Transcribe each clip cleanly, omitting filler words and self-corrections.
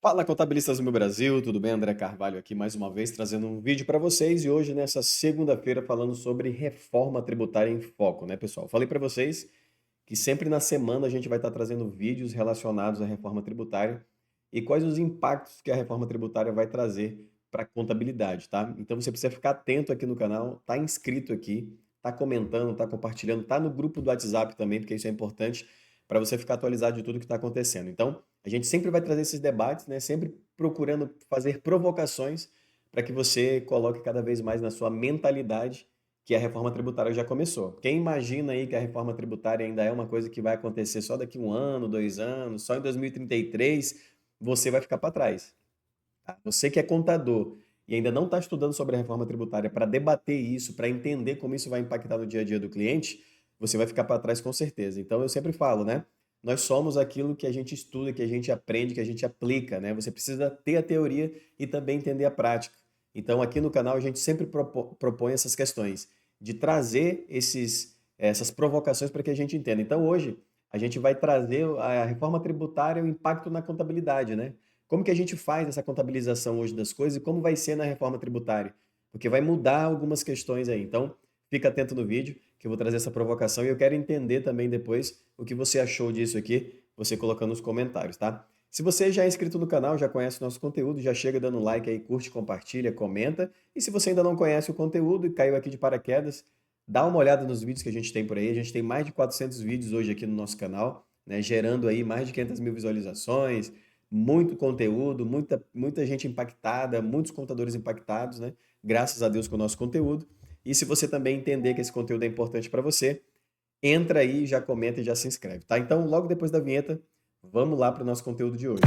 Fala, contabilistas do meu Brasil, tudo bem? André Carvalho aqui mais uma vez trazendo um vídeo para vocês e hoje nessa segunda-feira falando sobre reforma tributária em foco, né, pessoal? Falei para vocês que sempre na semana a gente vai estar trazendo vídeos relacionados à reforma tributária e quais os impactos que a reforma tributária vai trazer para a contabilidade, tá? Então você precisa ficar atento aqui no canal, tá inscrito aqui, tá comentando, tá compartilhando, tá no grupo do WhatsApp também, porque isso é importante para você ficar atualizado de tudo que está acontecendo. Então, a gente sempre vai trazer esses debates, né? Sempre procurando fazer provocações para que você coloque cada vez mais na sua mentalidade que a reforma tributária já começou. Quem imagina aí que a reforma tributária ainda é uma coisa que vai acontecer só daqui um ano, 2 anos, só em 2033, você vai ficar para trás. Tá? Você que é contador e ainda não está estudando sobre a reforma tributária para debater isso, para entender como isso vai impactar no dia a dia do cliente, você vai ficar para trás com certeza. Então eu sempre falo, né? Nós somos aquilo que a gente estuda, que a gente aprende, que a gente aplica, né? Você precisa ter a teoria e também entender a prática. Então aqui no canal a gente sempre propõe essas questões de trazer essas provocações para que a gente entenda. Então hoje a gente vai trazer a reforma tributária e o impacto na contabilidade, né? Como que a gente faz essa contabilização hoje das coisas e como vai ser na reforma tributária? Porque vai mudar algumas questões aí. Então, fica atento no vídeo, que eu vou trazer essa provocação e eu quero entender também depois o que você achou disso aqui, você colocando nos comentários, tá? Se você já é inscrito no canal, já conhece o nosso conteúdo, já chega dando like aí, curte, compartilha, comenta. E se você ainda não conhece o conteúdo e caiu aqui de paraquedas, dá uma olhada nos vídeos que a gente tem por aí. A gente tem mais de 400 vídeos hoje aqui no nosso canal, né, gerando aí mais de 500 mil visualizações, muito conteúdo, muita gente impactada, muitos contadores impactados, né? Graças a Deus com o nosso conteúdo. E se você também entender que esse conteúdo é importante para você, entra aí, já comenta e já se inscreve, tá? Então, logo depois da vinheta, vamos lá para o nosso conteúdo de hoje.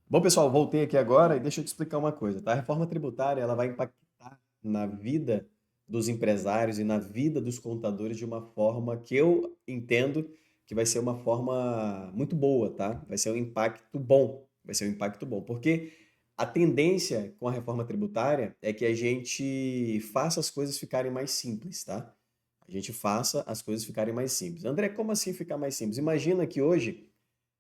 Bom, pessoal, voltei aqui agora e deixa eu te explicar uma coisa, tá? A reforma tributária, ela vai impactar na vida dos empresários e na vida dos contadores de uma forma que eu entendo que vai ser uma forma muito boa, tá? Vai ser um impacto bom, vai ser um impacto bom, porque a tendência com a reforma tributária é que a gente faça as coisas ficarem mais simples, tá? A gente faça as coisas ficarem mais simples. André, como assim ficar mais simples? Imagina que hoje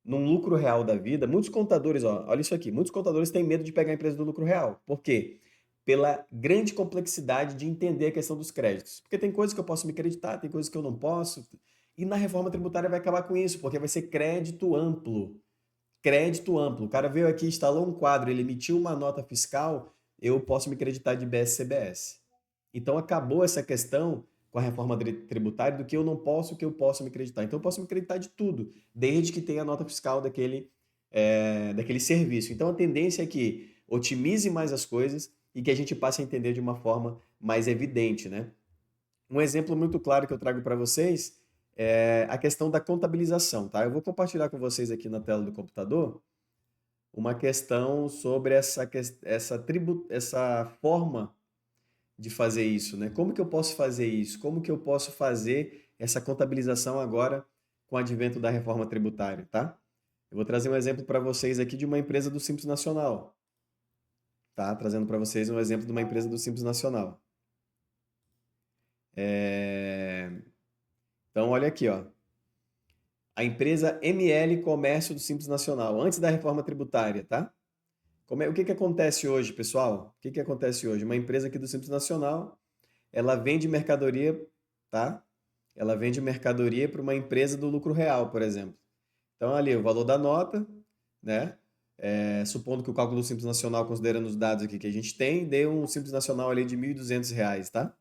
num lucro real da vida, muitos contadores, ó, olha isso aqui, muitos contadores têm medo de pegar a empresa do lucro real. Por quê? Pela grande complexidade de entender a questão dos créditos. Porque tem coisas que eu posso me creditar, tem coisas que eu não posso. E na reforma tributária vai acabar com isso, porque vai ser crédito amplo. Crédito amplo. O cara veio aqui, instalou um quadro, ele emitiu uma nota fiscal, eu posso me creditar de BS-CBS. Então acabou essa questão com a reforma tributária do que eu não posso, o que eu posso me creditar. Então eu posso me creditar de tudo, desde que tenha a nota fiscal daquele serviço. Então a tendência é que otimize mais as coisas e que a gente passe a entender de uma forma mais evidente, né? Um exemplo muito claro que eu trago para vocês é a questão da contabilização, tá? Eu vou compartilhar com vocês aqui na tela do computador uma questão sobre essa forma de fazer isso, né? Como que eu posso fazer isso? Como que eu posso fazer essa contabilização agora com o advento da reforma tributária, tá? Eu vou trazer um exemplo para vocês aqui de uma empresa do Simples Nacional, tá? Trazendo para vocês um exemplo de uma empresa do Simples Nacional. É, Então, olha aqui, ó. A empresa ML Comércio do Simples Nacional, antes da reforma tributária, tá? O que que acontece hoje, pessoal? O que que acontece hoje? Uma empresa aqui do Simples Nacional, ela vende mercadoria, tá? Ela vende mercadoria para uma empresa do lucro real, por exemplo. Então, ali, o valor da nota, né? Supondo que o cálculo do Simples Nacional, considerando os dados aqui que a gente tem, dê um Simples Nacional ali de R$ 1.200, tá?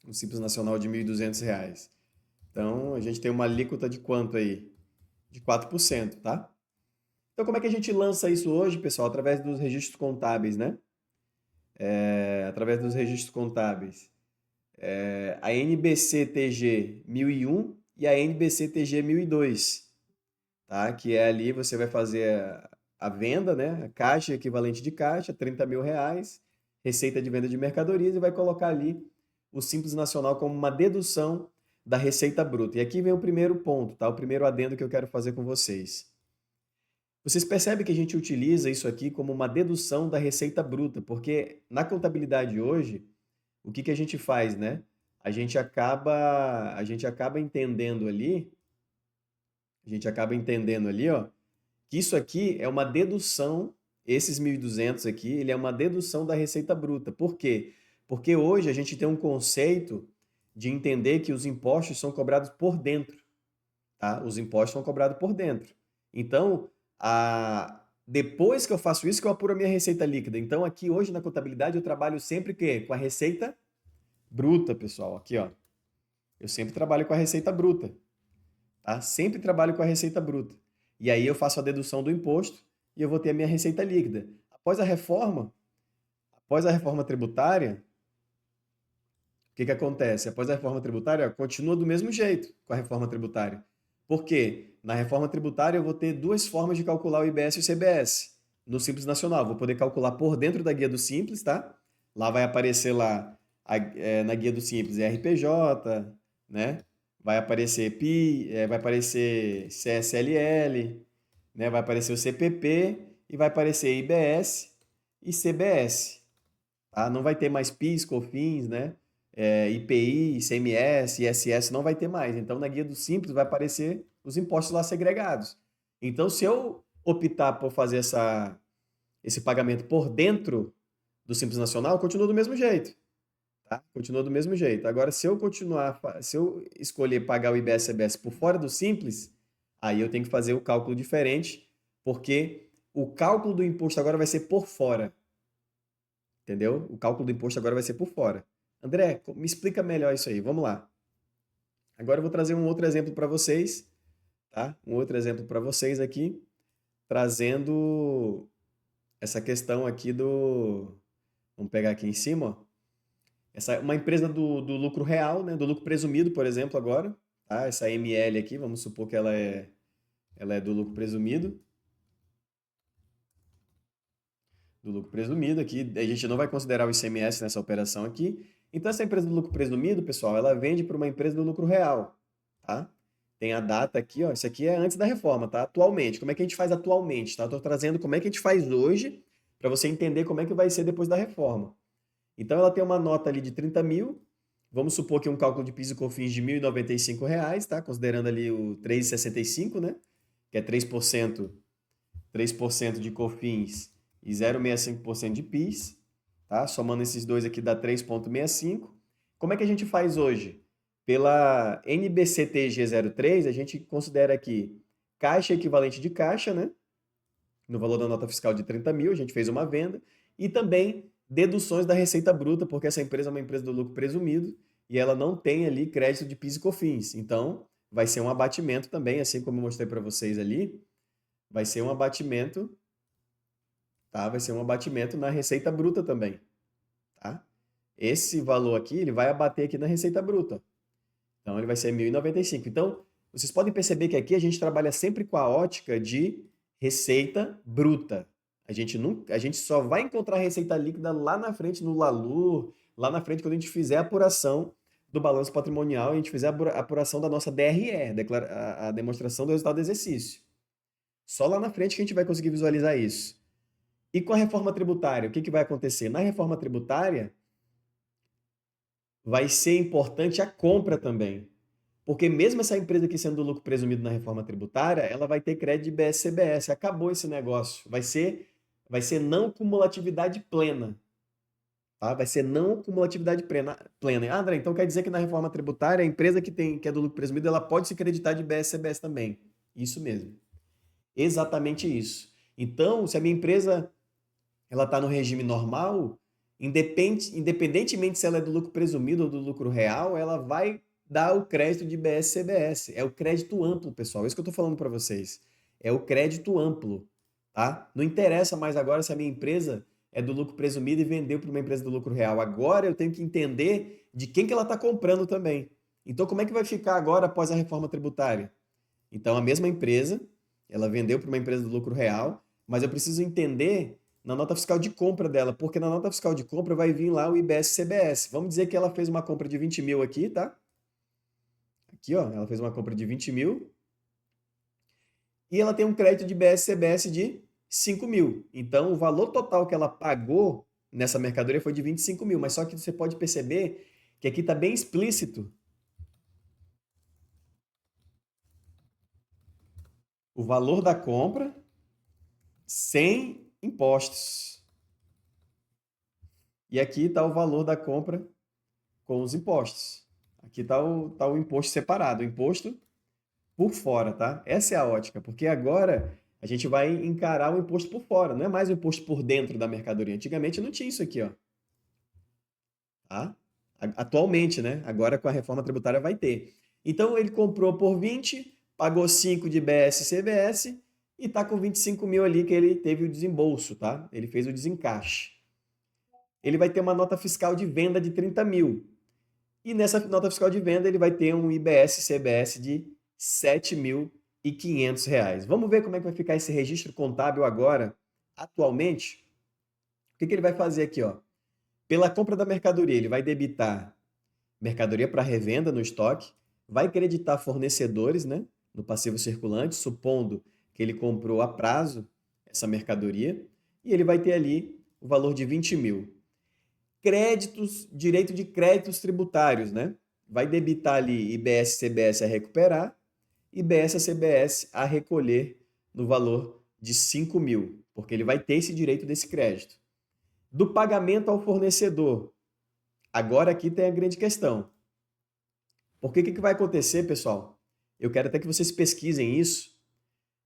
Um Simples Nacional de R$ 1.200. Então, a gente tem uma alíquota de quanto aí? De 4%, tá? Então, como é que a gente lança isso hoje, pessoal? Através dos registros contábeis, né? Através dos registros contábeis. A NBC-TG 1001 e a NBC-TG 1002, tá? Que é ali você vai fazer a venda, né? A caixa equivalente de caixa, R$ 30.000, receita de venda de mercadorias e vai colocar ali o Simples Nacional como uma dedução da receita bruta. E aqui vem o primeiro ponto, tá? O primeiro adendo que eu quero fazer com vocês. Vocês percebem que a gente utiliza isso aqui como uma dedução da receita bruta, porque na contabilidade hoje, o que que a gente faz, né? a gente acaba entendendo ali, a gente acaba entendendo ali, ó, que isso aqui é uma dedução, esses 1.200 aqui, ele é uma dedução da receita bruta. Por quê? Porque hoje a gente tem um conceito de entender que os impostos são cobrados por dentro, tá? Os impostos são cobrados por dentro. Então, depois que eu faço isso, que eu apuro a minha receita líquida. Então, aqui hoje na contabilidade eu trabalho sempre com a receita bruta, pessoal. Aqui, ó. Eu sempre trabalho com a receita bruta, tá? Sempre trabalho com a receita bruta. E aí eu faço a dedução do imposto e eu vou ter a minha receita líquida. Após a reforma tributária, o que que acontece? Após a reforma tributária, ó, continua do mesmo jeito com a reforma tributária. Por quê? Na reforma tributária eu vou ter duas formas de calcular o IBS e o CBS. No Simples Nacional, vou poder calcular por dentro da guia do Simples, tá? Lá vai aparecer lá na guia do Simples RPJ, né? Vai aparecer PI, vai aparecer CSLL, né? Vai aparecer o CPP e vai aparecer IBS e CBS, tá? Não vai ter mais PIS, COFINS, né? IPI, ICMS, ISS não vai ter mais. Então, na guia do Simples vai aparecer os impostos lá segregados. Então, se eu optar por fazer esse pagamento por dentro do Simples Nacional, continua do mesmo jeito, tá? Continua do mesmo jeito. Agora, se eu escolher pagar o IBS e CBS por fora do Simples, aí eu tenho que fazer o cálculo diferente, porque o cálculo do imposto agora vai ser por fora, entendeu? O cálculo do imposto agora vai ser por fora. André, me explica melhor isso aí. Vamos lá. Agora eu vou trazer um outro exemplo para vocês, tá? Um outro exemplo para vocês aqui, trazendo essa questão aqui do. Vamos pegar aqui em cima, ó. Uma empresa do lucro real, né? Do lucro presumido, por exemplo, agora, tá? Essa ML aqui, vamos supor que ela é do lucro presumido. Do lucro presumido aqui, a gente não vai considerar o ICMS nessa operação aqui. Então, essa empresa do lucro presumido, pessoal, ela vende para uma empresa do lucro real, tá? Tem a data aqui, ó. Isso aqui é antes da reforma, tá? Atualmente. Como é que a gente faz atualmente, tá? Eu tô trazendo como é que a gente faz hoje para você entender como é que vai ser depois da reforma. Então, ela tem uma nota ali de 30 mil. Vamos supor que um cálculo de PIS e COFINS de R$ 1.095, tá? Considerando ali o 3,65, né? Que é 3% de COFINS e 0,65% de PIS, tá? Somando esses dois aqui dá 3,65. Como é que a gente faz hoje? Pela NBCTG03, a gente considera aqui caixa equivalente de caixa, né? No valor da nota fiscal de 30 mil, a gente fez uma venda, e também deduções da receita bruta, porque essa empresa é uma empresa do lucro presumido e ela não tem ali crédito de PIS e COFINS. Então, vai ser um abatimento também, assim como eu mostrei para vocês ali, vai ser um abatimento, tá? Vai ser um abatimento na receita bruta também, tá? Esse valor aqui, ele vai abater aqui na receita bruta. Então, ele vai ser 1.095. Então, vocês podem perceber que aqui a gente trabalha sempre com a ótica de receita bruta. A gente só vai encontrar receita líquida lá na frente no LALUR, lá na frente quando a gente fizer a apuração do balanço patrimonial, a gente fizer a apuração da nossa DRE, a demonstração do resultado do exercício. Só lá na frente que a gente vai conseguir visualizar isso. E com a reforma tributária, o que que vai acontecer? Na reforma tributária, vai ser importante a compra também. Porque mesmo essa empresa aqui sendo do lucro presumido na reforma tributária, ela vai ter crédito de BS-CBS. Acabou esse negócio. Vai ser não cumulatividade plena. Tá? Vai ser não cumulatividade plena. Ah, André, então quer dizer que na reforma tributária, a empresa que é do lucro presumido, ela pode se creditar de BS-CBS também. Isso mesmo. Exatamente isso. Então, se a minha empresa ela está no regime normal, independentemente se ela é do lucro presumido ou do lucro real, ela vai dar o crédito de BS-CBS. É o crédito amplo, pessoal. É isso que eu estou falando para vocês. É o crédito amplo, tá? Não interessa mais agora se a minha empresa é do lucro presumido e vendeu para uma empresa do lucro real. Agora eu tenho que entender de quem que ela está comprando também. Então, como é que vai ficar agora após a reforma tributária? Então, a mesma empresa, ela vendeu para uma empresa do lucro real, mas eu preciso entender na nota fiscal de compra dela, porque na nota fiscal de compra vai vir lá o IBS-CBS. Vamos dizer que ela fez uma compra de 20 mil aqui, tá? Aqui, ó, ela fez uma compra de 20 mil e ela tem um crédito de IBS-CBS de 5 mil. Então, o valor total que ela pagou nessa mercadoria foi de 25 mil, mas só que você pode perceber que aqui está bem explícito o valor da compra sem impostos. E aqui está o valor da compra com os impostos. Aqui tá o imposto separado, o imposto por fora, tá? Essa é a ótica, porque agora a gente vai encarar o imposto por fora, não é mais o imposto por dentro da mercadoria. Antigamente não tinha isso aqui, ó. Tá? Atualmente, né? Agora com a reforma tributária vai ter. Então ele comprou por 20, pagou 5 de IBS e CBS e tá com 25 mil ali que ele teve o desembolso, tá? Ele fez o desencaixe. Ele vai ter uma nota fiscal de venda de 30 mil. E nessa nota fiscal de venda ele vai ter um IBS e CBS de R$ 7.500. Vamos ver como é que vai ficar esse registro contábil agora, atualmente? O que que ele vai fazer aqui, ó? Pela compra da mercadoria, ele vai debitar mercadoria para revenda no estoque, vai creditar fornecedores, né, no passivo circulante, supondo que ele comprou a prazo essa mercadoria, e ele vai ter ali o valor de 20 mil. Créditos, direito de créditos tributários, né? Vai debitar ali IBS, CBS a recuperar, IBS, CBS a recolher no valor de 5 mil, porque ele vai ter esse direito desse crédito. Do pagamento ao fornecedor. Agora aqui tem a grande questão. Porque o que vai acontecer, pessoal? Eu quero até que vocês pesquisem isso.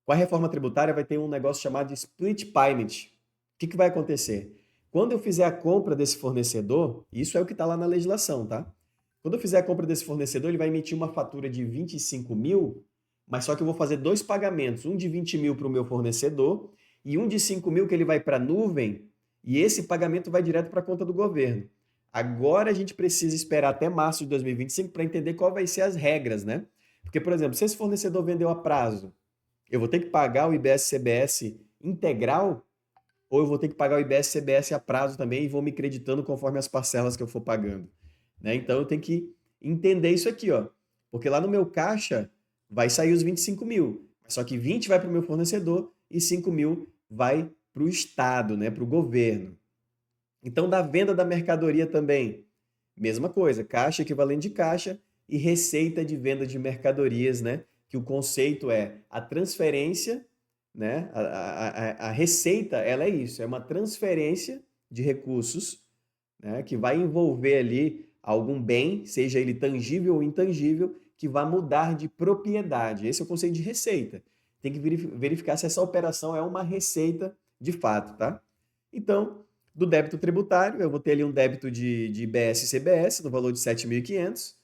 Com a reforma tributária vai ter um negócio chamado de split payment. O que vai acontecer? Quando eu fizer a compra desse fornecedor, isso é o que está lá na legislação, tá? Quando eu fizer a compra desse fornecedor, ele vai emitir uma fatura de 25 mil, mas só que eu vou fazer dois pagamentos, um de 20 mil para o meu fornecedor e um de 5 mil que ele vai para a nuvem, e esse pagamento vai direto para a conta do governo. Agora a gente precisa esperar até março de 2025 para entender qual vai ser as regras, né? Porque, por exemplo, se esse fornecedor vendeu a prazo, eu vou ter que pagar o IBS-CBS integral ou eu vou ter que pagar o IBS-CBS a prazo também e vou me creditando conforme as parcelas que eu for pagando, né? Então eu tenho que entender isso aqui, ó. Porque lá no meu caixa vai sair os 25 mil, só que 20 vai para o meu fornecedor e 5 mil vai para o Estado, né? Para o governo. Então, da venda da mercadoria também, mesma coisa, caixa equivalente de caixa e receita de venda de mercadorias, né? Que o conceito é a transferência, né? A receita, ela é isso, é uma transferência de recursos, né? Que vai envolver ali algum bem, seja ele tangível ou intangível, que vai mudar de propriedade. Esse é o conceito de receita. Tem que verificar se essa operação é uma receita de fato, tá? Então, do débito tributário, eu vou ter ali um débito de IBS e CBS no valor de 7.500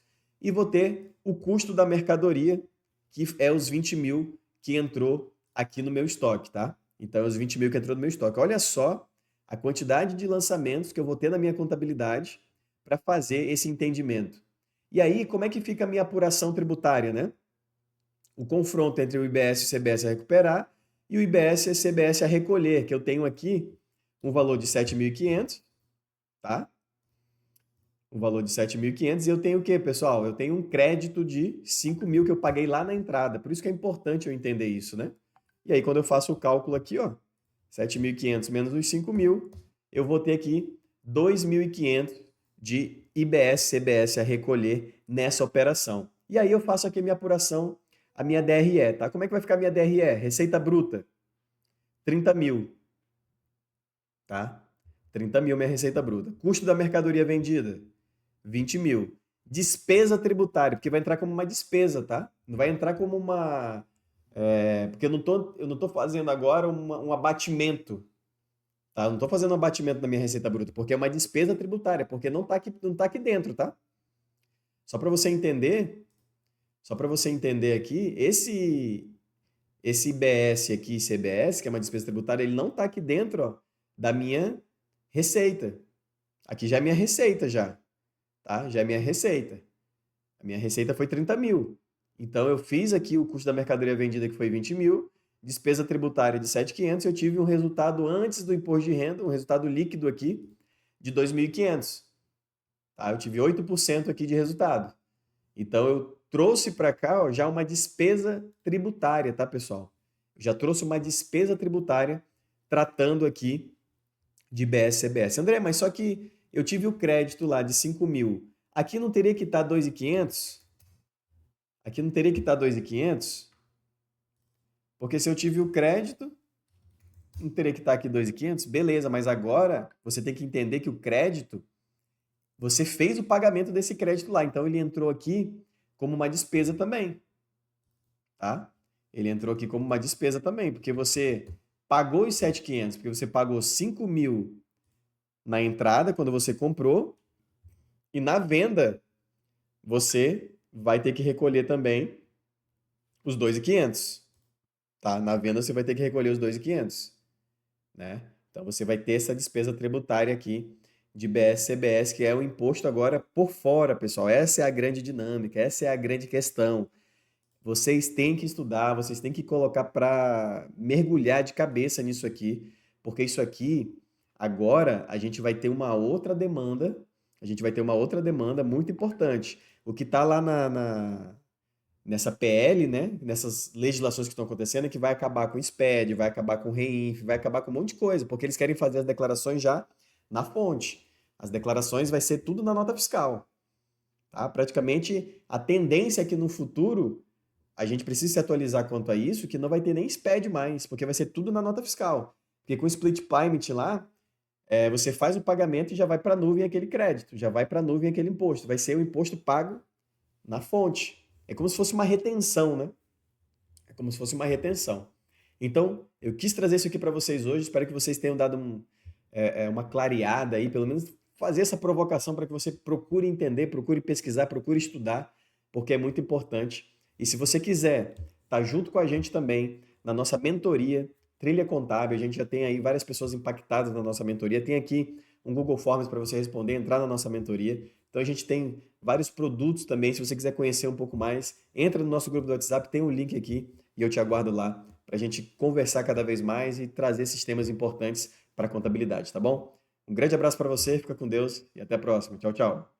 e vou ter o custo da mercadoria, que é os 20 mil que entrou aqui no meu estoque, tá? Então, é os 20 mil que entrou no meu estoque. Olha só a quantidade de lançamentos que eu vou ter na minha contabilidade para fazer esse entendimento. E aí, como é que fica a minha apuração tributária, né? O confronto entre o IBS e o CBS a recuperar e o IBS e o CBS a recolher, que eu tenho aqui um valor de 7.500, tá? Um valor de 7.500 e eu tenho o quê, pessoal? Eu tenho um crédito de 5 mil que eu paguei lá na entrada. Por isso que é importante eu entender isso, né? E aí, quando eu faço o cálculo aqui, ó, 7.500 menos os 5 mil, eu vou ter aqui 2.500 de IBS, CBS a recolher nessa operação. E aí eu faço aqui a minha apuração, a minha DRE, tá? Como é que vai ficar a minha DRE? Receita bruta, 30 mil, tá? 30 mil minha receita bruta. Custo da mercadoria vendida, 20 mil. Despesa tributária, porque vai entrar como uma despesa, tá? Não vai entrar como uma... porque eu não tô fazendo agora um abatimento, tá? Eu não tô fazendo um abatimento na minha receita bruta, porque é uma despesa tributária, porque não tá aqui dentro, tá? Só para você entender, só para você entender aqui, esse IBS aqui, CBS, que é uma despesa tributária, ele não tá aqui dentro, ó, da minha receita. Aqui já é minha receita já, tá? Já é minha receita. A minha receita foi 30 mil. Então eu fiz aqui o custo da mercadoria vendida que foi 20 mil, despesa tributária de 7.500 e eu tive um resultado antes do imposto de renda, um resultado líquido aqui de 2.500. Tá? Eu tive 8% aqui de resultado. Então eu trouxe para cá, ó, já uma despesa tributária, tá, pessoal? Eu já trouxe uma despesa tributária tratando aqui de BS-CBS. André, mas só que eu tive o crédito lá de 5 mil Aqui não teria que estar 2.500? Aqui não teria que estar 2.500? Porque se eu tive o crédito, não teria que estar aqui 2.500? Beleza, mas agora você tem que entender que o crédito, você fez o pagamento desse crédito lá, então ele entrou aqui como uma despesa também, tá? Ele entrou aqui como uma despesa também, porque você pagou os 7.500, porque você pagou 5.000 na entrada quando você comprou, e na venda você vai ter que recolher também os 2.500, tá? Na venda você vai ter que recolher os 2.500, né? Então você vai ter essa despesa tributária aqui de BS-CBS, que é o imposto agora por fora, pessoal. Essa é a grande dinâmica, essa é a grande questão. Vocês têm que estudar, vocês têm que colocar para mergulhar de cabeça nisso aqui, porque isso aqui, agora, a gente vai ter uma outra demanda, a gente vai ter uma outra demanda muito importante. O que está lá nessa PL, né, nessas legislações que estão acontecendo, é que vai acabar com o SPED, vai acabar com o REINF, vai acabar com um monte de coisa, porque eles querem fazer as declarações já na fonte. As declarações vai ser tudo na nota fiscal, tá? Praticamente a tendência é que no futuro a gente precisa se atualizar quanto a isso, que não vai ter nem SPED mais, porque vai ser tudo na nota fiscal. Porque com o split payment lá, você faz o pagamento e já vai para a nuvem aquele crédito, já vai para a nuvem aquele imposto. Vai ser o imposto pago na fonte. É como se fosse uma retenção, né? É como se fosse uma retenção. Então, eu quis trazer isso aqui para vocês hoje. Espero que vocês tenham dado uma clareada aí, pelo menos fazer essa provocação para que você procure entender, procure pesquisar, procure estudar, porque é muito importante. E se você quiser estar junto com a gente também na nossa mentoria, Trilha Contábil, a gente já tem aí várias pessoas impactadas na nossa mentoria. Tem aqui um Google Forms para você responder, entrar na nossa mentoria. Então a gente tem vários produtos também. Se você quiser conhecer um pouco mais, entra no nosso grupo do WhatsApp, tem um link aqui e eu te aguardo lá para a gente conversar cada vez mais e trazer esses temas importantes para a contabilidade, tá bom? Um grande abraço para você, fica com Deus e até a próxima. Tchau, tchau.